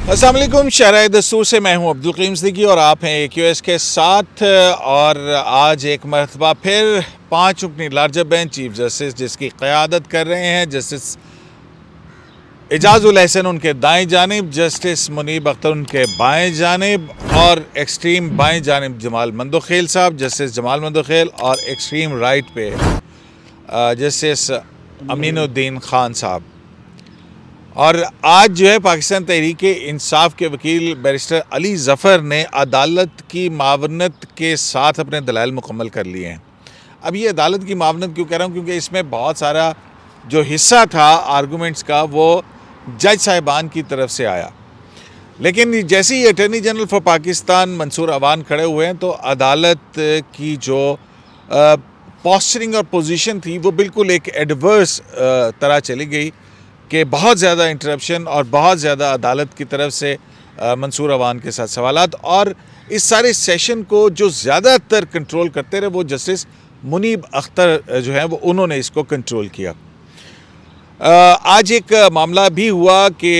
अस्सलाम वालेकुम। शहर दस्तूर से मैं हूं अब्दुल करीम सिद्दीकी और आप हैं AQS के साथ। और आज एक मरतबा फिर 5 रुकनी लार्जर बेंच चीफ जस्टिस जिसकी क़यादत कर रहे हैं जस्टिस एजाजुल एहसन उनके दाएं जानिब, जस्टिस मुनीब अख्तर उनके बाएं जानिब और एक्सट्रीम बाएं जानिब जमाल मंदोखेल साहब, जस्टिस जमाल मंदोखेल, और एक्सट्रीम राइट पे जस्टिस अमीनुद्दीन खान साहब। और आज जो है पाकिस्तान तहरीक इंसाफ के वकील बैरिस्टर अली ज़फ़र ने अदालत की मावनत के साथ अपने दलाइल मुकम्मल कर लिए हैं। अब ये अदालत की मावनत क्यों कह रहा हूँ, क्योंकि इसमें बहुत सारा जो हिस्सा था आर्गूमेंट्स का वो जज साहिबान की तरफ से आया, लेकिन जैसे ही attorney general for Pakistan Mansoor Awan खड़े हुए हैं तो अदालत की जो पोस्चरिंग और पोजीशन थी वो बिल्कुल एक एडवर्स तरह चली गई कि बहुत ज़्यादा इंटरप्शन और बहुत ज़्यादा अदालत की तरफ से मंसूर अवान के साथ सवालात, और इस सारे सेशन को जो ज़्यादातर कंट्रोल करते रहे वो जस्टिस मुनीब अख्तर जो है वो उन्होंने इसको कंट्रोल किया। आज एक मामला भी हुआ कि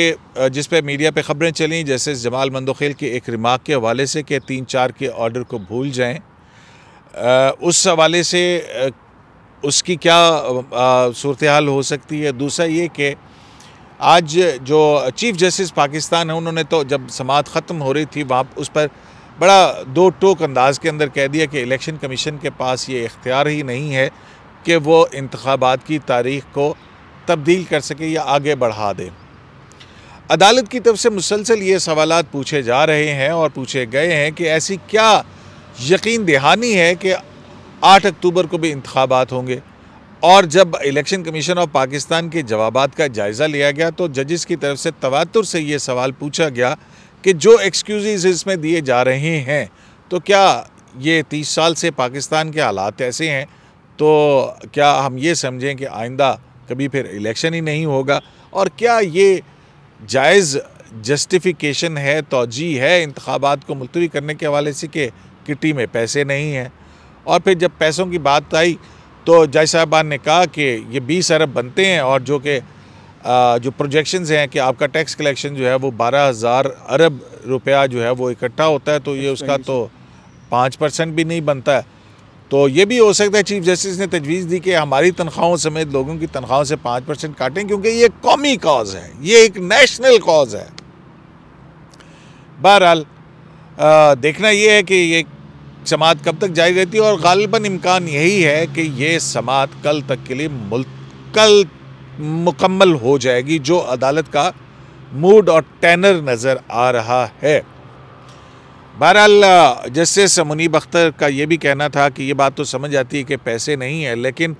जिस पे मीडिया पे ख़बरें चलीं जस्टिस जमाल मंदोखेल के एक रिमार्क के हवाले से कि 3-4 के ऑर्डर को भूल जाएं, उस हवाले से उसकी क्या सूरत हाल हो सकती है। दूसरा ये कि आज जो चीफ जस्टिस पाकिस्तान है उन्होंने तो जब समाअत ख़त्म हो रही थी वहाँ उस पर बड़ा दो टोक अंदाज के अंदर कह दिया कि इलेक्शन कमीशन के पास ये इख्तियार ही नहीं है कि वो इंतखाबात की तारीख़ को तब्दील कर सके या आगे बढ़ा दे। अदालत की तरफ से मुसलसल ये सवालात पूछे जा रहे हैं और पूछे गए हैं कि ऐसी क्या यकीन दहानी है कि 8 अक्टूबर को भी इंतखाबात होंगे। और जब इलेक्शन कमीशन ऑफ पाकिस्तान के जवाबात का जायज़ा लिया गया तो जजेस की तरफ से तवातुर से ये सवाल पूछा गया कि जो एक्सक्यूज़ इसमें दिए जा रहे हैं तो क्या ये 30 साल से पाकिस्तान के हालात ऐसे हैं तो क्या हम ये समझें कि आइंदा कभी फिर इलेक्शन ही नहीं होगा, और क्या ये जायज़ जस्टिफिकेशन है, तौजी है इंतखाबात को मुलतवी करने के हवाले से कि किटी में पैसे नहीं हैं। और फिर जब पैसों की बात आई तो जज साहबान ने कहा कि ये 20 अरब बनते हैं और जो कि जो प्रोजेक्शंस हैं कि आपका टैक्स कलेक्शन जो है वो 12,000 अरब रुपया जो है वो इकट्ठा होता है, तो ये उसका तो 5% भी नहीं बनता है। तो ये भी हो सकता है चीफ जस्टिस ने तजवीज़ दी कि हमारी तनख्वाहों समेत लोगों की तनख्वाहों से 5% काटें, क्योंकि ये कौमी कॉज है, ये एक नेशनल कॉज है। बहरहाल देखना ये है कि ये समाअत कब तक जारी रहती है, और गालिबन इम्कान यही है कि ये समाअत कल तक के लिए कल मुकम्मल हो जाएगी, जो अदालत का मूड और टैनर नज़र आ रहा है। बहरहाल जस्टिस मुनीब अख्तर का ये भी कहना था कि ये बात तो समझ आती है कि पैसे नहीं है, लेकिन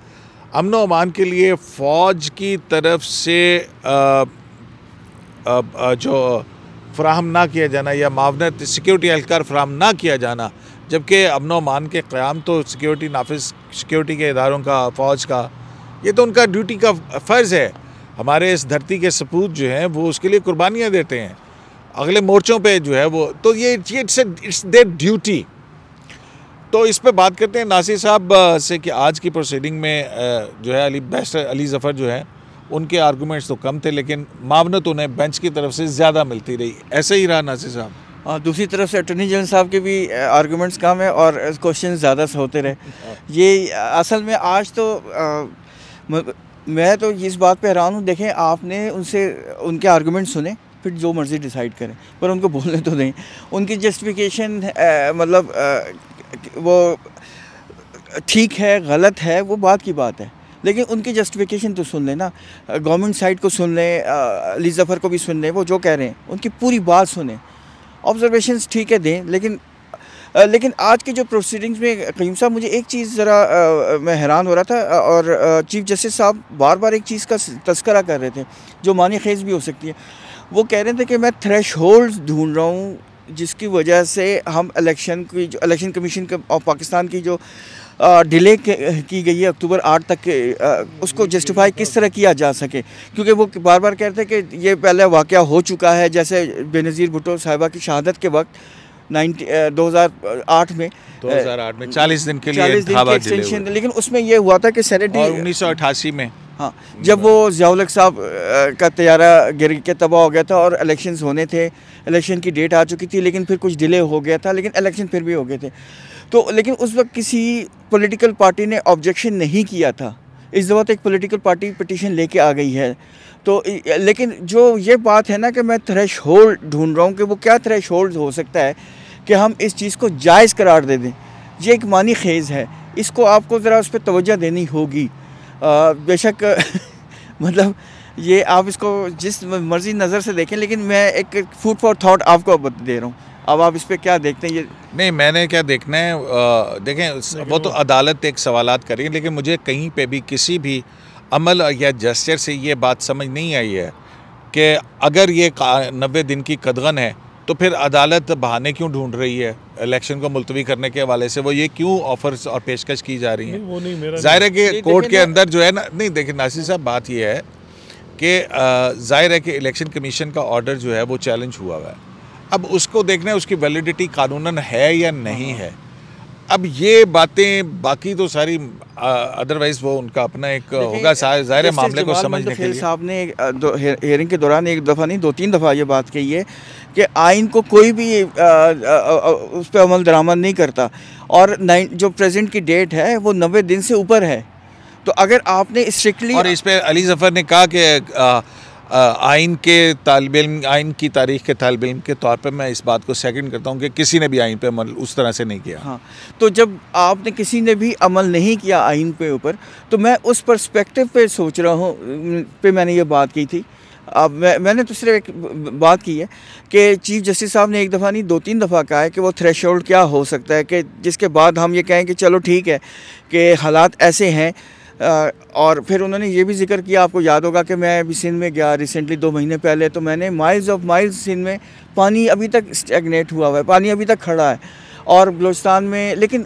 अमन व अमान के लिए फ़ौज की तरफ से जो फ़राहम ना किया जाना या मावनत सिक्योरिटी एहलकार फ़राहम ना किया जाना, जबकि अमन व अमान के क़याम तो सिक्योरिटी के इदारों का, फ़ौज का, ये तो उनका ड्यूटी का फ़र्ज़ है। हमारे इस धरती के सपूत जो हैं वो उसके लिए कुर्बानियाँ देते हैं अगले मोर्चों पे जो है वो, तो ये इट्स देयर ड्यूटी। तो इस पे बात करते हैं नासिर साहब से कि आज की प्रोसीडिंग में जो है बैरिस्टर अली ज़फ़र जो है उनके आर्गूमेंट्स तो कम थे, लेकिन मावनत उन्हें बेंच की तरफ से ज़्यादा मिलती रही। ऐसे ही रहा नासिर साहब? दूसरी तरफ से अटॉर्नी जनरल साहब के भी आर्गूमेंट्स कम है और क्वेश्चन ज़्यादा से होते रहे। ये असल में आज तो मैं तो इस बात पे हैरान हूँ। देखें, आपने उनसे उनके आर्गूमेंट सुने, फिर जो मर्ज़ी डिसाइड करें, पर उनको बोलने तो नहीं। उनकी जस्टिफिकेशन मतलब वो ठीक है गलत है वो बात की बात है, लेकिन उनकी जस्टिफिकेशन तो सुन लें ना, गवर्नमेंट साइड को सुन लें, अली ज़फ़र को भी सुन लें, वो जो कह रहे हैं उनकी पूरी बात सुने, ऑब्जर्वेशंस ठीक है दें। लेकिन आज की जो प्रोसीडिंग्स में क़य्यूम साहब, मुझे एक चीज़ ज़रा मैं हैरान हो रहा था, और चीफ जस्टिस साहब बार बार एक चीज़ का तज़किरा कर रहे थे जो मानी खेज़ भी हो सकती है। वो कह रहे थे कि मैं थ्रेशहोल्ड ढूंढ रहा हूँ जिसकी वजह से हम इलेक्शन कमीशन ऑफ पाकिस्तान की जो डिले की गई है अक्टूबर 8 तक उसको जस्टिफाई किस तरह किया जा सके, क्योंकि वो बार बार कहते हैं कि ये पहले वाक़या हो चुका है, जैसे बेनज़ीर भुट्टो साहिबा की शहादत के वक्त 2008 में 40 दिन के लिए एक्सटेंशन, लेकिन उसमें ये हुआ था कि सेनेट 1988 में हाँ, जब वो ज़ियाउल हक साहब का तैयारा गिर के तबाह हो गया था और इलेक्शंस होने थे, इलेक्शन की डेट आ चुकी थी, लेकिन फिर कुछ डिले हो गया था, लेकिन इलेक्शन फिर भी हो गए थे। तो लेकिन उस वक्त किसी पॉलिटिकल पार्टी ने ऑब्जेक्शन नहीं किया था। इस दफ़ा तो एक पॉलिटिकल पार्टी पिटीशन लेके आ गई है। तो लेकिन जो ये बात है ना कि मैं थ्रेशोल्ड ढूंढ रहा हूँ कि वो क्या थ्रेशोल्ड हो सकता है कि हम इस चीज़ को जायज़ करार दे दें। ये एक मानी खेज़ है, इसको आपको ज़रा उस पर तवज्जो देनी होगी। बेशक मतलब ये आप इसको जिस मर्ज़ी नज़र से देखें, लेकिन मैं एक फूड फॉर थॉट आपको दे रहा हूँ। अब आप इस पर क्या देखते हैं? ये नहीं, मैंने क्या देखना है, देखें वो तो अदालत एक सवालात करें, लेकिन मुझे कहीं पे भी किसी भी अमल या जेस्चर से ये बात समझ नहीं आई है कि अगर ये 90 दिन की कदगन है तो फिर अदालत बहाने क्यों ढूंढ रही है इलेक्शन को मुलतवी करने के हवाले से। वो ये क्यों ऑफर्स और पेशकश की जा रही हैं? ज़ाहिर है कि कोर्ट के अंदर जो है ना, नहीं देखिए नासिर साहब, बात ये है कि ज़ाहिर है कि इलेक्शन कमीशन का ऑर्डर जो है वो चैलेंज हुआ हुआ है। अब उसको देखना है उसकी वैलिडिटी कानूनन है या नहीं है। अब ये बातें बाकी तो सारी अदरवाइज वो उनका अपना एक होगा ज़ाहिर मामले को समझने के लिए। साहब ने हियरिंग के दौरान एक दफ़ा नहीं 2-3 दफ़ा ये बात कही है कि आइन को कोई भी उस पर अमल दरामद नहीं करता, और जो प्रेजेंट की डेट है वो 90 दिन से ऊपर है। तो अगर आपने स्ट्रिक्टली, और इस पर अली ज़फ़र ने कहा कि आइन के तालिब इल्म, आइन की तारीख़ के तालिब इल्म के तौर पे मैं इस बात को सेकंड करता हूँ कि किसी ने भी आइन पे अमल उस तरह से नहीं किया। हाँ, तो जब आपने किसी ने भी अमल नहीं किया आइन पे ऊपर, तो मैं उस पर्सपेक्टिव पे सोच रहा हूँ पे मैंने ये बात की थी। अब मैंने तो सिर्फ एक बात की है कि चीफ़ जस्टिस साहब ने एक दफ़ा नहीं 2-3 दफ़ा कहा है कि वो थ्रेशोल्ड क्या हो सकता है कि जिसके बाद हम ये कहें कि चलो ठीक है कि हालात ऐसे हैं। और फिर उन्होंने ये भी जिक्र किया, आपको याद होगा कि मैं अभी सिंध में गया रिसेंटली 2 महीने पहले, तो मैंने माइल्स ऑफ माइल्स सिंध में पानी अभी तक स्टैगनेट हुआ हुआ है, पानी अभी तक खड़ा है। और बलूचिस्तान में, लेकिन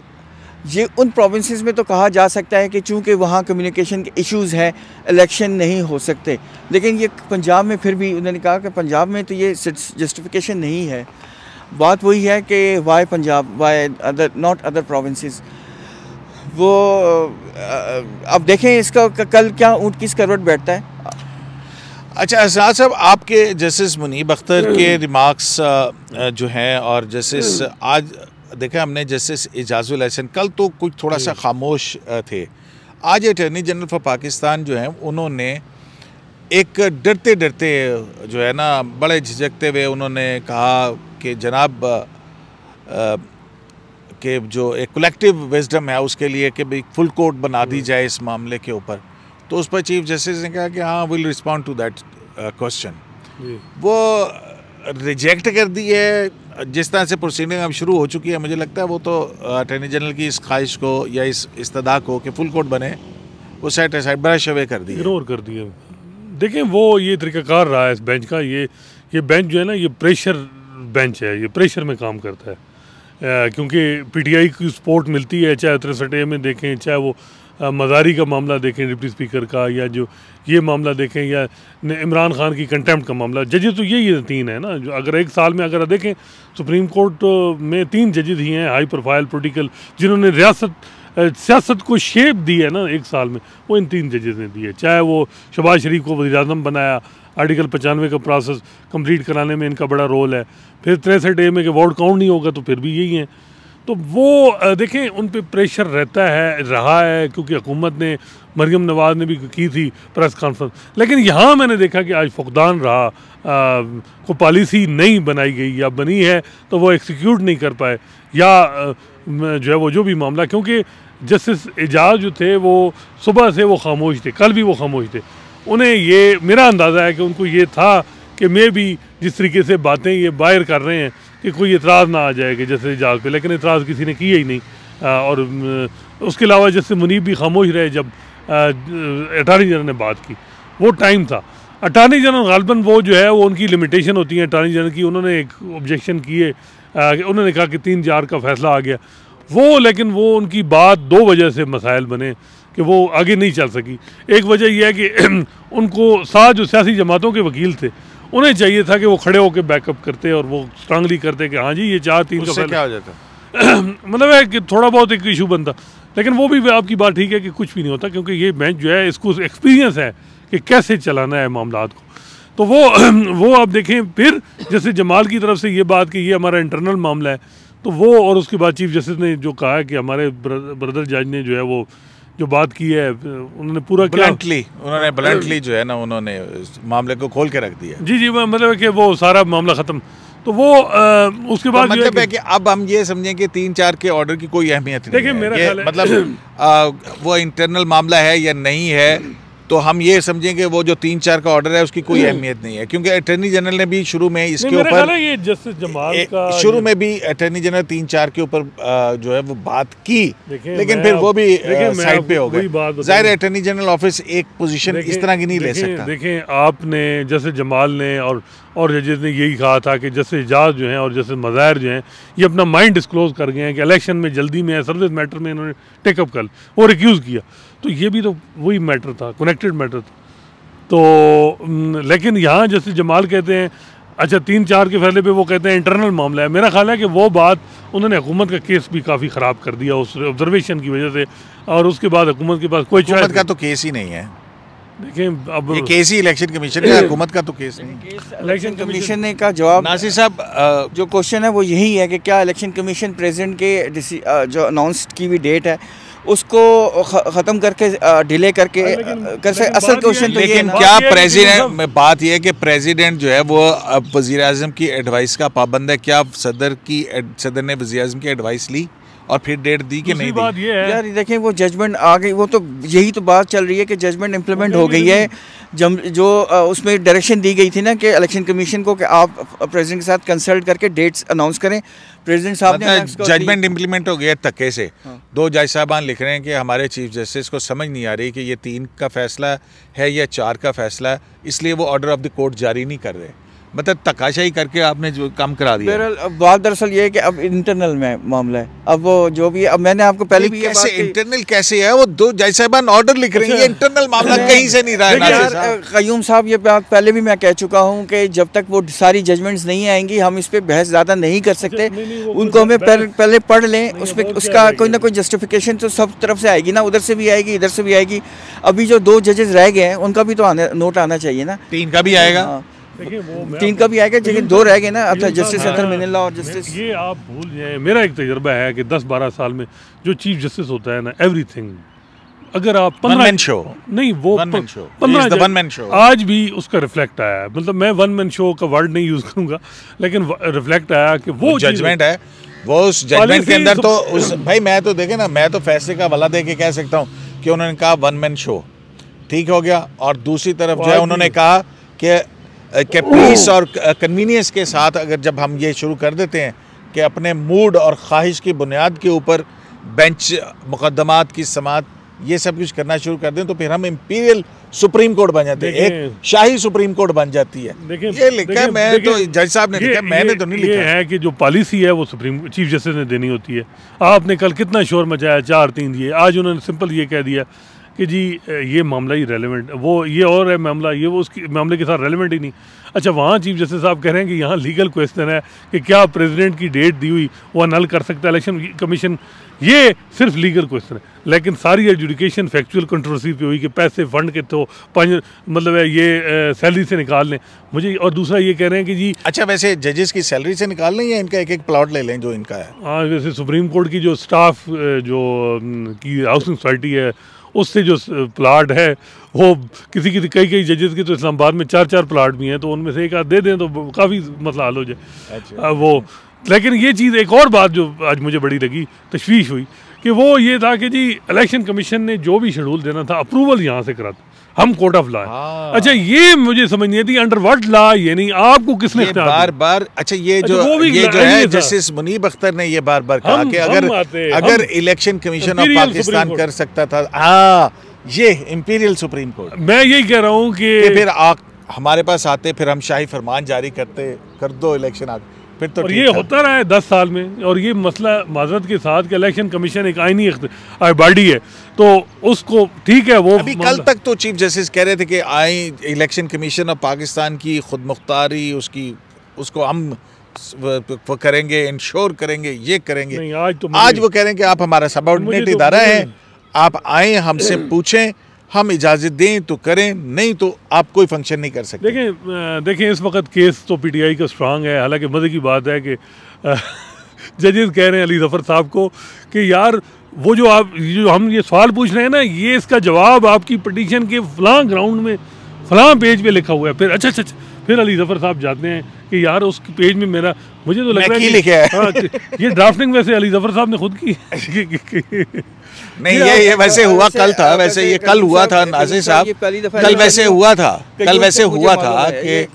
ये उन प्रोविंसेस में तो कहा जा सकता है कि चूँकि वहाँ कम्युनिकेशन के इश्यूज़ हैं, इलेक्शन नहीं हो सकते, लेकिन ये पंजाब में फिर भी उन्होंने कहा कि पंजाब में तो ये जस्टिफिकेशन नहीं है। बात वही है कि why Punjab, why other not other provinces. वो अब देखें इसका कल क्या ऊँट किस करवट बैठता है। अच्छा एजाज साहब, आपके जस्टिस मुनीब अख्तर के रिमार्क्स जो हैं, और जस्टिस आज देखा हमने जस्टिस एजाजुल हसन कल तो कुछ थोड़ा सा खामोश थे, आज अटॉर्नी जनरल फॉर पाकिस्तान जो हैं उन्होंने एक डरते डरते जो है ना, बड़े झिझकते हुए उन्होंने कहा कि जनाब कि जो एक कलेक्टिव विजडम है उसके लिए कि भाई फुल कोर्ट बना दी जाए इस मामले के ऊपर। तो उस पर चीफ जस्टिस ने कहा कि हाँ will respond to that question. वो रिजेक्ट कर दी है। जिस तरह से प्रोसीडिंग अब शुरू हो चुकी है, मुझे लगता है वो तो अटॉर्नी जनरल की इस ख्वाहिश को या इस इस्तदा को कि फुल कोर्ट बने, वो सेट असाइड ब्रश अवे कर दिया, इग्नोर कर दिया। देखें वो ये तरीक़ाकार रहा है इस बेंच का। ये बेंच जो है ना, ये प्रेशर बेंच है, ये प्रेशर में काम करता है। क्योंकि पीटीआई की सपोर्ट मिलती है, चाहे 63A में देखें, चाहे वो मज़ारी का मामला देखें डिप्टी स्पीकर का, या जो ये मामला देखें, या इमरान खान की कंटेम्प्ट का मामला। जजेस तो यही 3 है ना, जो अगर एक साल में अगर देखें सुप्रीम कोर्ट में 3 जजेस ही हैं हाई प्रोफाइल पोलिटिकल, जिन्होंने सियासत को शेप दी है ना एक साल में, वो इन 3 जजेस ने दी है। चाहे वो शहबाज शरीफ को वज़ीर-ए-आज़म बनाया, आर्टिकल 95 का प्रोसेस कंप्लीट कराने में इनका बड़ा रोल है। फिर 63A में कि वोट काउंट नहीं होगा तो फिर भी यही है। तो वो देखें उन पे प्रेशर रहा है, क्योंकि हुकूमत ने, मरियम नवाज़ ने भी की थी प्रेस कॉन्फ्रेंस। लेकिन यहाँ मैंने देखा कि आज फुकदान रहा, को पॉलिसी नहीं बनाई गई, या बनी है तो वो एग्जीक्यूट नहीं कर पाए, या जो है वो जो भी मामला, क्योंकि जस्टिस एजाज जो थे वो सुबह से वो खामोश थे, कल भी वो खामोश थे। उन्हें ये मेरा अंदाज़ा है कि उनको ये था कि मैं भी जिस तरीके से बातें ये बाहर कर रहे हैं कि कोई इतराज़ ना आ जाए कि जैसे एजाज पे, लेकिन इतराज़ किसी ने किया ही नहीं। और उसके अलावा जैसे मुनीब भी खामोश रहे जब अटॉर्नी जनरल ने बात की, वो टाइम था। अटॉर्नी जनरल गालिबन वो जो है वो उनकी लिमिटेशन होती है अटॉर्नी जनरल की। उन्होंने एक ऑब्जेक्शन किए, उन्होंने कहा कि 3 जार का फैसला आ गया वो, लेकिन वो उनकी बात 2 वजह से मसाइल बने कि वो आगे नहीं चल सकी। एक वजह यह है कि उनको साथ जो सियासी जमातों के वकील थे उन्हें चाहिए था कि वो खड़े होकर बैकअप करते और वो स्ट्रांगली करते कि हाँ जी ये 4-3 का क्या हो जाता मतलब है कि थोड़ा बहुत एक इशू बनता। लेकिन वो भी आपकी बात ठीक है कि कुछ भी नहीं होता, क्योंकि ये बेंच जो है इसको एक्सपीरियंस है कि कैसे चलाना है मामलात को। तो वो आप देखें, फिर जैसे जमाल की तरफ से ये बात कि ये हमारा इंटरनल मामला है, तो वो और उसके बाद चीफ जस्टिस ने जो कहा है कि हमारे ब्रदर जज ने जो है वो जो बात की है उन्होंने पूरा ब्लंटली जो है ना उन्होंने मामले को खोल के रख दिया। जी मतलब है कि वो सारा मामला ख़त्म। तो वो उसके बाद तो मतलब है कि अब हम ये समझें कि 3-4 के ऑर्डर की कोई अहमियत नहीं है। देखिए मेरा ख्याल है मतलब वो इंटरनल मामला है या नहीं है, तो हम ये समझें कि वो जो 3-4 का ऑर्डर है उसकी कोई अहमियत नहीं है, क्योंकि अटॉर्नी जनरल ने भी शुरू में इसके ऊपर ये जस्टिस जमाल का शुरू में भी अटॉर्नी जनरल 3-4 के ऊपर जो है वो बात की, लेकिन फिर वो भी साइड पे हो गए। जाहिर है अटॉर्नी जनरल ऑफिस एक पोजीशन इस तरह की नहीं ले सकता। देखें आपने जस्टिस जमाल ने और जजेस ने यही कहा था कि जस्टिस एजाज जो हैं और जस्टिस मज़ाहिर जो हैं ये अपना माइंड डिस्क्लोज कर गए हैं कि इलेक्शन में जल्दी में सर्विस मैटर में इन्होंने टेकअप कर वो रिक्यूज़ किया। तो ये भी तो वही मैटर था, कनेक्टेड मैटर था। तो लेकिन यहाँ जस्टिस जमाल कहते हैं अच्छा 3-4 के फैसले पे वो कहते हैं इंटरनल मामला है। मेरा ख्याल है कि वो बात उन्होंने हुकूमत का केस भी काफ़ी ख़राब कर दिया उस ऑब्जर्वेशन की वजह से, और उसके बाद हुकूमत के पास कोई हुकूमत का तो केस ही नहीं है। देखें अब ये केस ही इलेक्शन कमीशन का, हुकूमत का तो केस नहीं। इलेक्शन कमीशन ने का जवाब नासिर साहब जो क्वेश्चन है वो यही है कि क्या इलेक्शन कमीशन प्रेसिडेंट के जो अनाउंस की हुई डेट है उसको ख़त्म करके डिले करके असल क्वेश्चन तो ये क्या प्रेसिडेंट में बात यह है कि प्रेसिडेंट जो है वो अब वज़ीर आज़म की एडवाइस का पाबंद है। क्या सदर ने वज़ीर आज़म की एडवाइस ली और फिर डेट दी कि नहीं बात ये है यार देखें वो जजमेंट आ गई, वो तो यही तो बात चल रही है कि जजमेंट इम्प्लीमेंट हो गई है। जो उसमें डायरेक्शन दी गई थी ना कि इलेक्शन कमीशन को कि आप प्रेसिडेंट के साथ कंसल्ट करके डेट्स अनाउंस करें, प्रेसिडेंट साहब ने जजमेंट इम्प्लीमेंट हो गया धक्के से। 2 जज साहबान लिख रहे हैं कि हमारे चीफ जस्टिस को समझ नहीं आ रही कि ये 3 का फैसला है या 4 का फैसला है, इसलिए वो ऑर्डर ऑफ द कोर्ट जारी नहीं कर रहे। मतलब तकाशाई करके आपने जो काम करा दिया। बात दरअसल ये है कि अब इंटरनल में मामला है। अब वो जो भी अब मैंने आपको पहले भी कैसे इंटरनल कैसे है, वो 2 जज साहबान ऑर्डर लिख रहे हैं, ये इंटरनल मामला कहीं से नहीं रहा है। कयूम साहब ये बात पहले भी मैं कह चुका हूँ कि जब तक वो सारी जजमेंट्स नहीं आएंगी हम इस पर बहस ज़्यादा नहीं कर सकते। उनको हमें पहले पढ़ लें, उसमें उसका कोई ना कोई जस्टिफिकेशन तो सब तरफ से आएगी ना, उधर से भी आएगी इधर से भी आएगी। अभी जो 2 जजेस रह गए हैं उनका भी तो नोट आना चाहिए ना। 3 का भी आएगा, 3 का भी आएगा, लेकिन 2 रह गए ना। अच्छा जस्टिस अतर मिनिल्ला और जस्टिस ये आप भूल जाएं। मेरा एक तजुर्बा है कि 10-12 साल में जो चीफ जस्टिस होता है ना, एवरीथिंग अगर आप 15 शो नहीं वो 15 शो आज भी उसका रिफ्लेक्ट आया। मतलब मैं 1 मैन शो का वर्ड नहीं यूज करूंगा, लेकिन रिफ्लेक्ट आया कि वो जजमेंट है, वो उस जजमेंट के अंदर तो उस भाई मैं तो देखे ना, मैं तो फैसले का हवाला दे के कह सकता हूँ कि उन्होंने कहा 1 मैन शो ठीक हो गया, और दूसरी तरफ जो है उन्होंने कहा कि पीस और कन्वीनियंस के साथ अगर जब हम ये शुरू कर देते हैं कि अपने मूड और ख्वाहिश की बुनियाद के ऊपर बेंच मुकदमात की समात ये सब कुछ करना शुरू कर दें, तो फिर हम इंपीरियल सुप्रीम कोर्ट बन जाते हैं, एक शाही सुप्रीम कोर्ट बन जाती है। ये लिखा है, मैं तो जज साहब ने लिखा, मैंने तो नहीं लिखा। ये है कि जो पॉलिसी है वो सुप्रीम चीफ जस्टिस ने देनी होती है। आपने कल कितना शोर मचाया, 4-3 दिए, आज उन्होंने सिंपल ये कह दिया कि जी ये मामला ही रेलेवेंट, वो ये और है मामला, ये वो उसकी मामले के साथ रेलेवेंट ही नहीं। अच्छा वहाँ चीफ जस्टिस साहब कह रहे हैं कि यहाँ लीगल क्वेश्चन है कि क्या प्रेसिडेंट की डेट दी हुई वो अनल कर सकता है इलेक्शन कमीशन, ये सिर्फ लीगल क्वेश्चन है। लेकिन सारी एजुकेशन फैक्चुअल कंट्रोवर्सी पे हुई कि पैसे फंड के तो मतलब है ये सैलरी से निकाल लें मुझे, और दूसरा ये कह रहे हैं कि जी अच्छा वैसे जजेस की सैलरी से निकाल लें या इनका एक प्लॉट ले लें जो इनका है। हाँ वैसे सुप्रीम कोर्ट की जो स्टाफ जो की हाउसिंग सोसाइटी है उससे जो प्लाट है वो कई जजेस के तो इस्लामाबाद में 4-4 प्लाट भी हैं, तो उनमें से एक आध दे दें तो काफ़ी मसला हल हो जाए। अच्छा। वो लेकिन ये चीज़ एक और बात जो आज मुझे बड़ी लगी, तशवीश हुई कि वो ये था कि जी इलेक्शन कमीशन ने जो भी शेड्यूल देना था अप्रूवल यहाँ से करा था, हम कोर्ट ऑफ लॉ। अच्छा ये मुझे समझ नहीं आती अंडर व्हाट लॉ, ये नहीं आपको किसने बार अच्छा ये जो है जस्टिस मुनीब अख्तर ने ये बार कहा कि अगर इलेक्शन कमीशन ऑफ पाकिस्तान कर सकता था, हाँ ये इंपीरियल सुप्रीम कोर्ट, मैं यही कह रहा हूँ कि फिर हमारे पास आते, फिर हम शाही फरमान जारी करते, कर दो इलेक्शन आगे, फिर तो और ये होता रहा है 10 साल में। और ये मसला माजरत के साथ कि इलेक्शन कमीशन एक आईनी बॉडी है, तो उसको ठीक है वो अभी कल तक तो चीफ जस्टिस कह रहे थे कि इलेक्शन कमीशन ऑफ पाकिस्तान की खुद मुख्तारी उसको हम वो करेंगे, इंश्योर करेंगे, ये करेंगे। नहीं, आज वो कह रहे हैं कि आप हमारा सबऑर्डिनेट इदारा है, आप आए हमसे पूछें, हम इजाज़त दें तो करें, नहीं तो आप कोई फंक्शन नहीं कर सकते। देखें इस वक्त केस तो पीटीआई का स्ट्रांग है। हालांकि मज़े की बात है कि जजेस कह रहे हैं अली ज़फ़र साहब को कि यार वो जो हम ये सवाल पूछ रहे हैं ना, ये इसका जवाब आपकी पिटीशन के फलां ग्राउंड में फलां पेज पे लिखा हुआ है। फिर अच्छा फिर अली ज़फ़र साहब जाते हैं कि यार उस पेज में मेरा, मुझे तो लग रहा है कि ये ड्राफ्टिंग वैसे अली ज़फ़र साहब ने खुद की नहीं, ये वैसे हुआ कल था, वैसे ये कल हुआ था नाज़िर साहब, कल वैसे हुआ था कि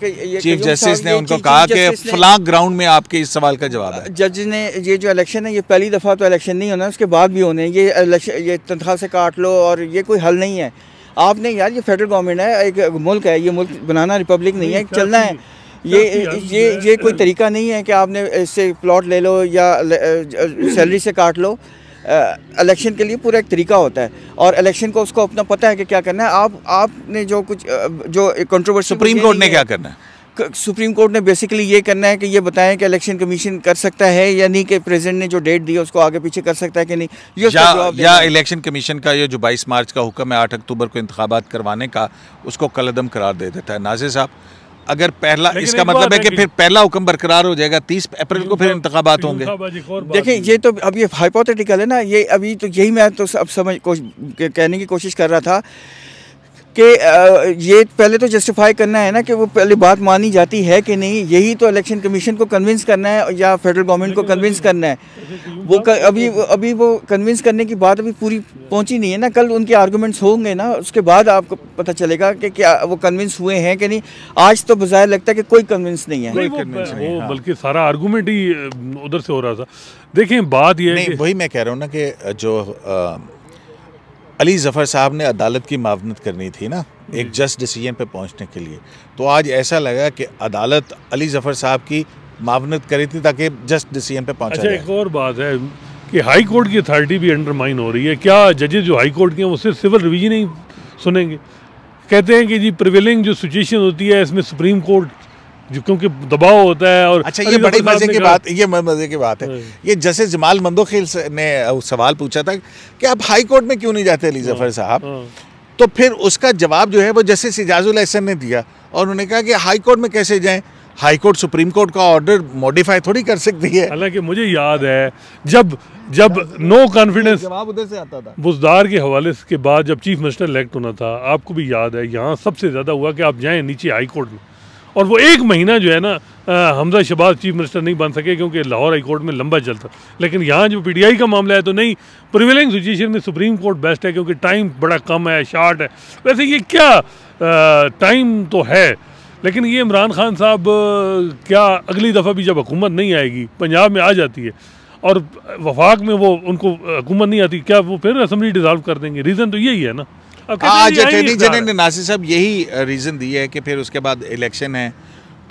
चीफ जस्टिस ने उनको कहा कि फलां ग्राउंड में आपके इस सवाल का जवाब है। जज ने ये जो इलेक्शन है, ये पहली दफ़ा तो इलेक्शन नहीं होना, उसके बाद भी होने, ये तनख्वाह से काट लो और ये कोई हल नहीं है। आपने यार, ये फेडरल गवर्नमेंट है, एक मुल्क है, ये मुल्क बनाना रिपब्लिक नहीं है, चलना है। ये कोई तरीका नहीं है कि आपने इससे प्लॉट ले लो या सैलरी से काट लो। इलेक्शन के लिए पूरा एक तरीका होता है और इलेक्शन को उसको अपना पता है कि क्या करना है। आपने जो कुछ जो कंट्रोवर्सी, सुप्रीम कोर्ट ने क्या करना है? सुप्रीम कोर्ट ने बेसिकली ये करना है कि ये बताएं कि इलेक्शन कमीशन कर सकता है या नहीं, कि प्रेसिडेंट ने जो डेट दी है उसको आगे पीछे कर सकता है कि नहीं, ये या इलेक्शन कमीशन का ये जो 22 मार्च का हुक्म है 8 अक्टूबर को इंतखाबात करवाने का, उसको कलअदम करार दे देता है। नाज़िर साहब, अगर पहला, इसका मतलब है कि फिर पहला हुक्म बरकरार हो जाएगा, 30 अप्रैल को फिर इंतखाबात होंगे। देखिए, ये तो अब ये हाइपोथेटिकल है ना, ये अभी तो यही मैं तो अब कहने की कोशिश कर रहा था कि ये पहले तो जस्टिफाई करना है ना कि वो पहले बात मानी जाती है कि नहीं। यही तो इलेक्शन कमीशन को कन्विंस करना है या फेडरल गवर्नमेंट को कन्विंस करना है। वो अभी वो कन्विंस करने की बात अभी पूरी पहुंची नहीं है ना। कल उनके आर्गूमेंट्स होंगे ना, उसके बाद आपको पता चलेगा कि क्या वो कन्विंस हुए हैं कि नहीं। आज तो बज़ाहिर लगता है कि कोई कन्विंस नहीं है, वो बल्कि सारा आर्गूमेंट ही उधर से हो रहा था। देखें, बात ये है, वही मैं कह रहा हूँ ना कि जो अली ज़फ़र साहब ने अदालत की मावनत करनी थी ना एक जस्ट डिसीजन पे पहुंचने के लिए, तो आज ऐसा लगा कि अदालत अली ज़फ़र साहब की मावनत करी थी ताकि जस्ट डिसीजन पे पहुंचा जाए। एक और बात है कि हाई कोर्ट की अथॉरिटी भी अंडरमाइन हो रही है। क्या जजेस जो हाई कोर्ट के हैं वो सिर्फ सिविल रिवीजन ही सुनेंगे? कहते हैं कि जी प्रिवेलिंग जो सिचुएशन होती है इसमें सुप्रीम कोर्ट जो, क्योंकि दबाव होता है। और अच्छा, ये बड़ी मजे की बात, ये मजे की बात है, ये जस्टिस जमाल मंदोखिल ने सवाल पूछा था कि आप हाई कोर्ट में क्यों नहीं जाते अली ज़फ़र साहब, तो फिर उसका जवाब जो है वो जस्टिस इजाजुल एहसन ने दिया और उन्होंने कहा कि हाई कोर्ट में कैसे जाएं, हाई कोर्ट सुप्रीम कोर्ट का ऑर्डर मॉडिफाई थोड़ी कर सकती है। हालांकि मुझे याद है जब नो कॉन्फिडेंस जवाब उधर से आता था बुज़दार के हवाले के बाद, जब चीफ मिनिस्टर इलेक्ट होना था, आपको भी याद है यहाँ सबसे ज़्यादा हुआ कि आप जाएँ नीचे हाई कोर्ट में, और वो एक महीना जो है ना हमजा शहबाज चीफ मिनिस्टर नहीं बन सके क्योंकि लाहौर हाई कोर्ट में लंबा चलता। लेकिन यहाँ जो पीटीआई का मामला है तो नहीं, प्रिवेलिंग सिचुएशन में सुप्रीम कोर्ट बेस्ट है क्योंकि टाइम बड़ा कम है, शार्ट है। वैसे ये क्या टाइम तो है, लेकिन ये इमरान खान साहब क्या अगली दफ़ा भी जब हुकूमत नहीं आएगी, पंजाब में आ जाती है और वफाक में वो उनको हुकूमत नहीं आती, क्या वो फिर असम्बली डिसॉल्व कर देंगे? रीज़न तो यही है ना। आज अटॉर्नी जनरल ने नासिर साहब यही रीज़न दी है कि फिर उसके बाद इलेक्शन है,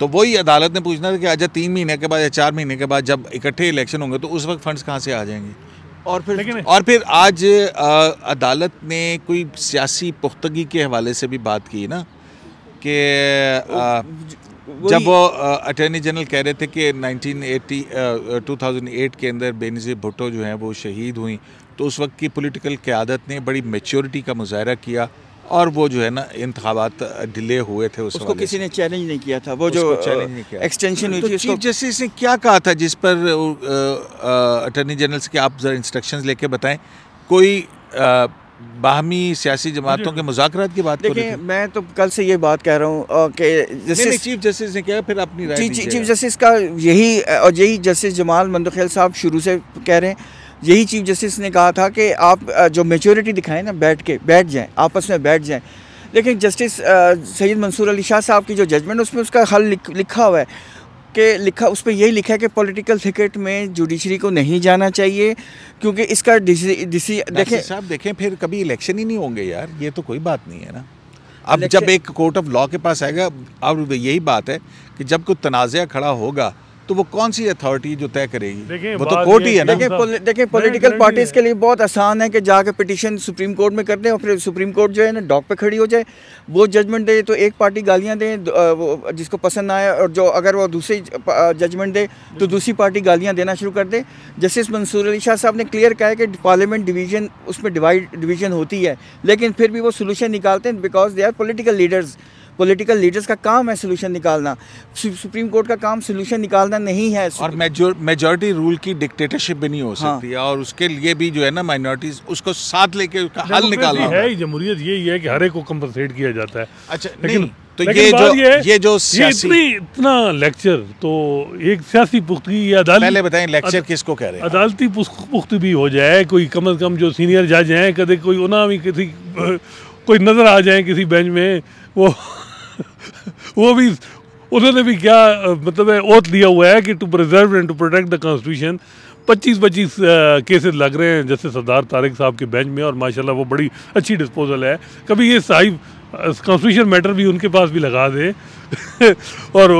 तो वही अदालत ने पूछना था कि अच्छा 3 महीने के बाद या 4 महीने के बाद जब इकट्ठे इलेक्शन होंगे तो उस वक्त फंड्स कहाँ से आ जाएंगे। और फिर आज अदालत ने कोई सियासी पुख्तगी के हवाले से भी बात की ना कि जब वो अटॉर्नी जनरल कह रहे थे कि 2008 के अंदर बेनज़ीर भुट्टो जो हैं वो शहीद हुई, तो उस वक्त की पॉलिटिकल क़यादत ने बड़ी मैच्योरिटी का मुजाहरा किया और वो जो है ना इंतखाबात डिले हुए थे, उसको किसी ने चैलेंज नहीं किया था। वो जो एक्सटेंशन हुई थी, चीफ जस्टिस ने क्या कहा था जिस पर अटॉर्नी जनरल से कि आप ज़रा इंस्ट्रक्शंस लेके बताएं, कोई बाहमी सियासी जमातों के मुज़ाकरात की बात? देखिए, मैं तो कल से ये बात कह रहा हूँ कि जस्टिस चीफ जस्टिस ने क्या, फिर अपनी राय चीफ जस्टिस का यही जस्टिस जमाल मंदोखिल साहब शुरू से कह रहे हैं। यही चीफ जस्टिस ने कहा था कि आप जो मेच्योरिटी दिखाएं ना, बैठ जाएं, आपस में बैठ जाएं। लेकिन जस्टिस सैयद मंसूर अली शाह साहब की जो जजमेंट, उसमें उसका हल लिखा हुआ है कि उस पर यही लिखा है कि पॉलिटिकल थिकेट में जुडिशरी को नहीं जाना चाहिए क्योंकि इसका देखें फिर कभी इलेक्शन ही नहीं होंगे यार, ये तो कोई बात नहीं है ना। अब जब एक कोर्ट ऑफ लॉ के पास आएगा, अब यही बात है कि जब कोई तनाज़ा खड़ा होगा तो वो कौन सी अथॉरिटी जो तय करेगी? देखिए, वो तो कोर्ट ही है ना। देखिए पॉलिटिकल पार्टीज के लिए बहुत आसान है कि जाके पिटीशन सुप्रीम कोर्ट में कर दें और फिर सुप्रीम कोर्ट जो है ना डॉक पे खड़ी हो जाए, वो जजमेंट दे तो एक पार्टी गालियां दे वो जिसको पसंद ना आए, और जो अगर वो दूसरी जजमेंट दे तो दूसरी पार्टी गालियां देना शुरू कर दे। जस्टिस मंसूर अली शाह साहब ने क्लियर कहा है कि पार्लियामेंट डिवीजन उसमें डिवीजन होती है, लेकिन फिर भी वो सोल्यूशन निकालते हैं because they are political leaders. Political leaders का काम है सोल्यूशन निकालना, सुप्रीम कोर्ट का काम सोल्यूशन निकालना नहीं है। और मेजॉरिटी रूल की डिक्टेटरशिप भी नहीं हो सकती है, और उसके लिए भी जो है ना माइनॉरिटीज उसको साथ लेके उसका हल निकालना है। जमहूरियत यही है कि हर एक को कंपनसेट किया जाता है। अच्छा, लेकिन तो ये जो इतना लेक्चर तो एक सियासी पुख्तगी या पहले बताएं लेक्चर किसको कह रहे हैं? अदालती पुख्तगी हो जाए, कोई कम से कम जो सीनियर जज हैं, कदे कोई उन्हें भी किसी कोई नज़र आ जाए किसी बेंच में, वो भी उन्होंने भी क्या मतलब है ओथ लिया हुआ है कि to preserve and to protect the constitution. 25 cases लग रहे हैं जैसे सरदार तारिक साहब के बेंच में, और माशाल्लाह वो बड़ी अच्छी डिस्पोजल है। कभी ये साहिब कॉन्स्टिट्यूशन मैटर भी उनके पास भी लगा दे और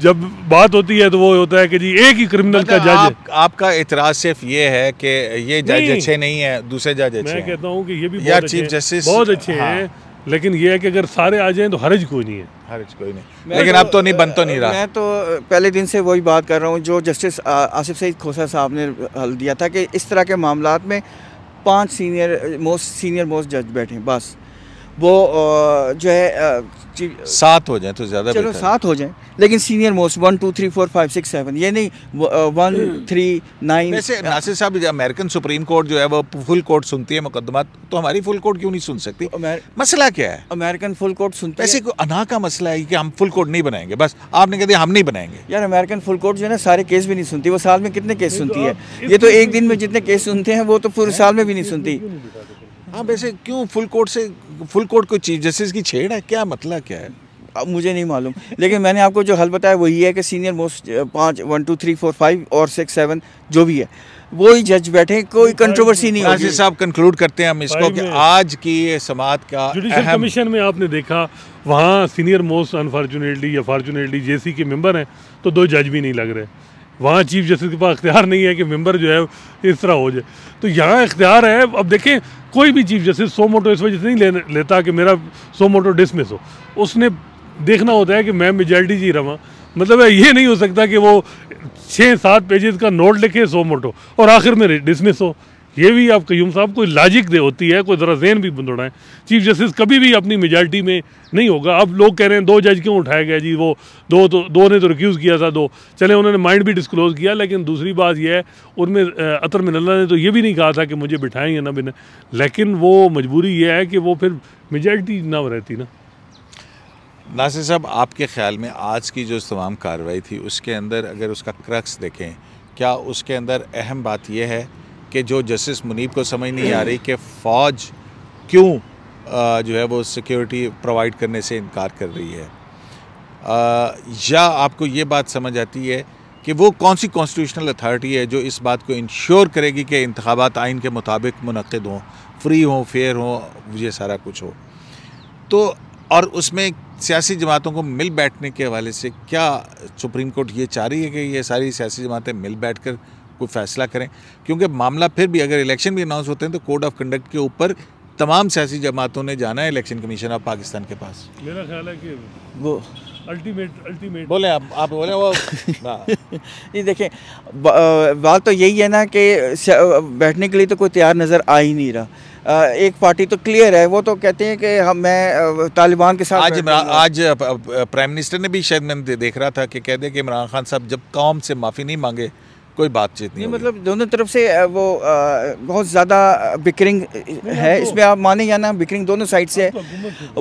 जब बात होती है तो वो होता है कि जी एक ही क्रिमिनल का जज। आपका एतराज सिर्फ ये है कि ये जज अच्छे नहीं है, दूसरे जज अच्छे हैं। मैं कहता हूँ कि ये भी चीफ जस्टिस बहुत अच्छे हैं, लेकिन ये है कि अगर सारे आ जाएं तो हर्ज कोई नहीं है। हर्ज कोई नहीं, लेकिन अब तो नहीं बन तो नहीं रहा। मैं तो पहले दिन से वही बात कर रहा हूँ जो जस्टिस आसिफ सईद खोसा साहब ने हल दिया था कि इस तरह के मामलात में 5 सीनियर मोस्ट जज बैठे, बस वो जो है 7 हो जाए तो ज़्यादा, चलो 7 हो जाए, लेकिन सीनियर मोस्ट 1 2 3 4 5 6 7, ये नहीं 1 3 9। वैसे नासिर साहब, अमेरिकन सुप्रीम कोर्ट जो है वो फुल कोर्ट सुनती है मुकदमा, तो हमारी फुल कोर्ट क्यों नहीं सुन सकती? मसला क्या है? अमेरिकन फुल कोर्ट सुनती है। वैसे अना का मसला है कि हम फुल कोर्ट नहीं बनाएंगे, बस आपने कह दिया हम नहीं बनाएंगे। यार अमेरिकन फुल कोर्ट जो है ना सारे केस भी नहीं सुनती, वो साल में कितने केस सुनती है? ये तो एक दिन में जितने केस सुनते हैं वो तो पूरे साल में भी नहीं सुनती। हाँ, वैसे क्यों फुल कोर्ट को चीफ जस्टिस की छेड़ है? क्या मतलब क्या है? अब मुझे नहीं मालूम, लेकिन मैंने आपको जो हल बताया वही है कि सीनियर मोस्ट 5 1 2 3 4 5 और 6 7 जो भी है वो ही जज बैठे, कोई कंट्रोवर्सी नहीं होगी। साहब कंक्लूड करते हैं हम इसको कि आज की समाअत का जुडिशल कमीशन में आपने देखा वहाँ सीनियर मोस्ट अनफॉर्चुनेटली या फॉर्चुनेटली जेसी के मेंबर हैं तो 2 जज भी नहीं लग रहे। वहाँ चीफ जस्टिस के पास इख्तियार नहीं है कि मेंबर जो है इस तरह हो जाए, तो यहाँ इख्तियार है। अब देखें कोई भी चीफ जस्टिस सो मोटो इस वजह से नहीं लेता कि मेरा सो मोटो डिसमिस हो, उसने देखना होता है कि मैं मेजॉरिटी जी रहा, मतलब ये नहीं हो सकता कि वो 6-7 पेजेस का नोट लिखे सो मोटो और आखिर में डिसमिस हो। ये भी आप कयूम साहब कोई लॉजिक दे होती है, कोई ज़रा ज़हन भी बंदोड़ा है। चीफ जस्टिस कभी भी अपनी मेजॉरिटी में नहीं होगा। अब लोग कह रहे हैं 2 जज क्यों उठाया गया जी, वो दो ने तो रिक्यूज़ किया था, 2 चले उन्होंने माइंड भी डिस्क्लोज़ किया, लेकिन दूसरी बात यह है उनमें अतर मिनल्ला ने तो ये भी नहीं कहा था कि मुझे बिठाएं या ना बिना, लेकिन वो मजबूरी ये है कि वो फिर मेजॉरिटी ना रहती ना। नासिर साहब, आपके ख़्याल में आज की जो तमाम कार्रवाई थी उसके अंदर अगर उसका क्रक्स देखें, क्या उसके अंदर अहम बात यह है कि जो जस्टिस मुनीब को समझ नहीं आ रही कि फ़ौज क्यों जो है वो सिक्योरिटी प्रोवाइड करने से इनकार कर रही है, या आपको ये बात समझ आती है कि वो कौन सी कॉन्स्टिट्यूशनल अथॉरिटी है जो इस बात को इंश्योर करेगी कि इंतखाबात आइन के मुताबिक मुनक़िद हों, फ्री हों, फेयर हों, ये सारा कुछ हो? तो और उसमें सियासी जमातों को मिल बैठने के हवाले से क्या सुप्रीम कोर्ट ये चाह रही है कि ये सारी सियासी जमातें मिल बैठकर कोई फ़ैसला करें? क्योंकि मामला फिर भी अगर इलेक्शन भी अनाउंस होते हैं तो कोड ऑफ कंडक्ट के ऊपर तमाम सियासी जमातों ने जाना है इलेक्शन कमीशन ऑफ पाकिस्तान के पास। मेरा ख्याल है कि वो अल्टीमेट बोले आप बोले वो ये देखें बात तो यही है ना कि बैठने के लिए तो कोई तैयार नज़र आ ही नहीं रहा। एक पार्टी तो क्लियर है, वो तो कहते हैं कि मैं तालिबान के साथ। आज प्राइम मिनिस्टर ने भी शायद मैं देख रहा था कि कह दे कि इमरान खान साहब जब कौम से माफ़ी नहीं मांगे कोई बातचीत नहीं। मतलब दोनों तरफ से वो बहुत ज़्यादा बिकरिंग है इसमें, आप माने या ना, बिकरिंग दोनों साइड से है।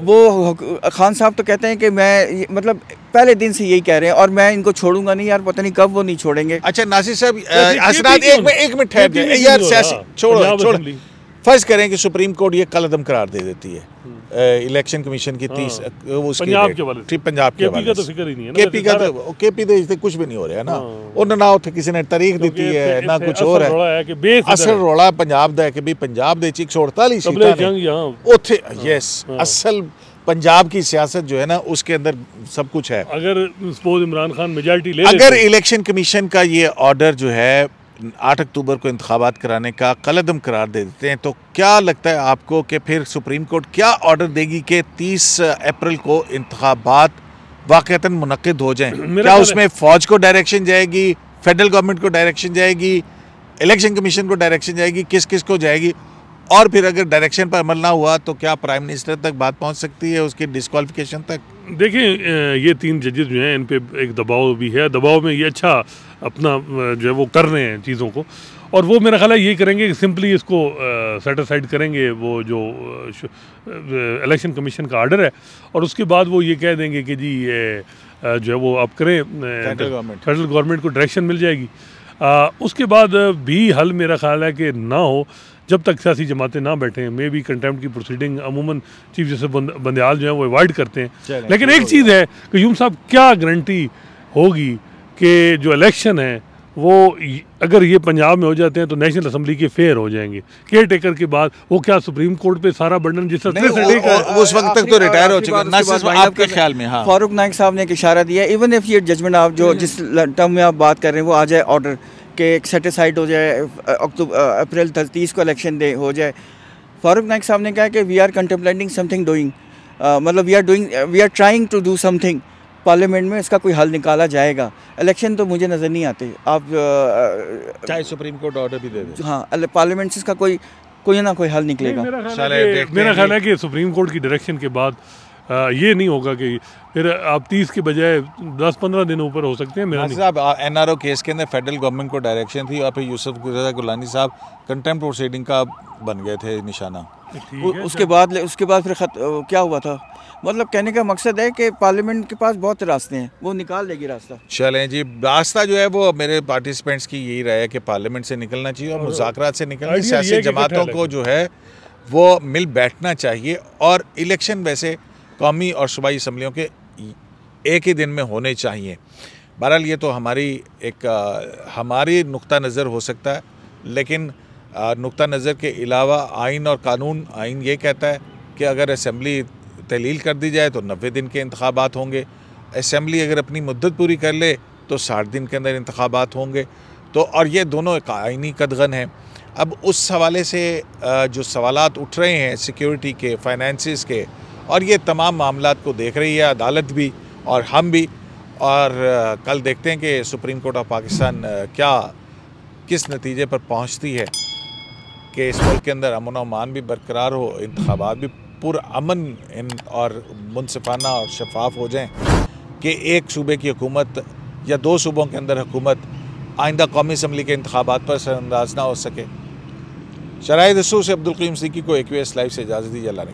वो खान साहब तो कहते हैं कि मैं मतलब पहले दिन से यही कह रहे हैं और मैं इनको छोड़ूंगा नहीं यार, पता नहीं कब वो नहीं छोड़ेंगे। अच्छा नासिर साहब, असरात एक मिनट ठहर जाए यार, सियासी छोड़ो। फर्ज करें कि सुप्रीम कोर्ट ये कलअदम करार दे देती है इलेक्शन कमीशन की 30 पंजाब के वाले, पंजाब के वाले, तो फिक्र ही नहीं है ना। केपी तो इससे कुछ भी नहीं हो रहा है ना, उन्होंने ना उठे किसी ने तारीख दी है ना कुछ और है। असल रोला पंजाब दा है कि भी पंजाब दे 148 सीटां ने उत्थे, यस असल पंजाब की सियासत जो है ना उसके अंदर सब कुछ है। अगर सपोज इमरान खान मेजॉरिटी ले अगर लेते, इलेक्शन कमीशन का ये ऑर्डर जो है 8 अक्टूबर को इंतखाबात कराने का कलअदम करार दे देते हैं, तो क्या लगता है आपको कि फिर सुप्रीम कोर्ट क्या ऑर्डर देगी कि 30 अप्रैल को इंतखाबात वाक़तन मुनक्किद हो जाएं? क्या उसमें फ़ौज को डायरेक्शन जाएगी, फेडरल गवर्नमेंट को डायरेक्शन जाएगी, इलेक्शन कमीशन को डायरेक्शन जाएगी, किस किस को जाएगी? और फिर अगर डायरेक्शन पर अमल ना हुआ तो क्या प्राइम मिनिस्टर तक बात पहुंच सकती है, उसकी डिस्क्वालिफिकेशन तक? देखिए ये 3 जजेस जो हैं इन पे एक दबाव भी है, दबाव में ये अच्छा अपना जो है वो कर रहे हैं चीज़ों को, और वो मेरा ख्याल है ये करेंगे कि सिंपली इसको सेटिसाइड करेंगे वो जो इलेक्शन कमीशन का आर्डर है, और उसके बाद वो ये कह देंगे कि जी ये जो है वो आप करें, फेडरल गवर्नमेंट को डायरेक्शन मिल जाएगी। उसके बाद भी हल मेरा ख्याल है कि ना हो जब तक सियासी जमातें ना बैठें। मे बी कंटेम्प्ट की प्रोसीडिंग अमूमन चीफ जस्टिस बंदयाल जो है वो अवॉइड करते हैं, लेकिन एक चीज़ है कि यूम साहब क्या गारंटी होगी कि जो इलेक्शन है वो अगर ये पंजाब में हो जाते हैं तो नेशनल असम्बली के फेयर हो जाएंगे, केयर टेकर के बाद वो क्या सुप्रीम कोर्ट पे सारा बर्डन जिस तरह से उस वक्त तक तो रिटायर हो चुके हैं। आपके ख्याल में? हाँ, फारूक नाइक साहब ने एक इशारा दिया, इवन इफ ये जजमेंट आप जो जिस टर्म में आप बात कर रहे हैं वो आ जाए ऑर्डर के सेटिसाइड हो जाए, अप्रैल 30 को इलेक्शन डे हो जाए, फारूक नाइक साहब ने कहा कि we are contemplating something doing, मतलब we are trying to do something, parliament में इसका कोई हल निकाला जाएगा। इलेक्शन तो मुझे नज़र नहीं आते, आप चाहे सुप्रीम कोर्ट ऑर्डर भी दे दे, हाँ पार्लियामेंट से इसका कोई ना कोई हल निकलेगा। मेरा ख्याल है कि सुप्रीम कोर्ट की डायरेक्शन के बाद ये नहीं होगा कि फिर आप 30 के बजाय 10-15 दिन ऊपर हो सकते हैं। मेरा साहब NRO केस के अंदर फेडरल गवर्नमेंट को डायरेक्शन थी और फिर यूसुफ रज़ा गिलानी साहब कंटेम्प्ट प्रोसीडिंग का बन गए थे निशाना। उसके बाद फिर क्या हुआ था, मतलब कहने का मकसद है कि पार्लियामेंट के पास बहुत रास्ते हैं, वो निकाल लेगी रास्ता। चलें जी, रास्ता जो है वो मेरे पार्टिसिपेंट्स की यही राय है कि पार्लियामेंट से निकलना चाहिए और मुज़ाकरात से निकलना, सियासी जमातों को जो है वो मिल बैठना चाहिए, और इलेक्शन वैसे कौमी और सूबाई असम्बलियों के एक ही दिन में होने चाहिए। बहरहाल ये तो हमारी नुक्ता नज़र हो सकता है, लेकिन नुक्ता नज़र के अलावा आइन और कानून, आइन ये कहता है कि अगर असम्बली तहलील कर दी जाए तो 90 दिन के इंतखाबात होंगे, असम्बली अगर अपनी मुद्दत पूरी कर ले तो 60 दिन के अंदर इंतखाबात होंगे। तो और ये दोनों एक आइनी कदगन है। अब उस हवाले से जो सवालात उठ रहे हैं सिक्योरिटी के, फाइनेंसिस के, और ये तमाम मामलात को देख रही है अदालत भी और हम भी, और कल देखते हैं कि सुप्रीम कोर्ट ऑफ पाकिस्तान किस नतीजे पर पहुंचती है कि इस मुल्क के अंदर अमन और अमान भी बरकरार हो, इंतखाबात भी पुरअमन और मुनसिफाना और शफाफ हो जाएं, कि एक सूबे की हुकूमत या 2 सूबों के अंदर हुकूमत आइंदा कौमी असम्बली के इंतखाबात पर असरअंदाज ना हो सके। शराय दस्तूर से अब्दुल क़य्यूम सिद्दीकी को AQS लाइव से इजाज़त दीजिए। अल्लाह ने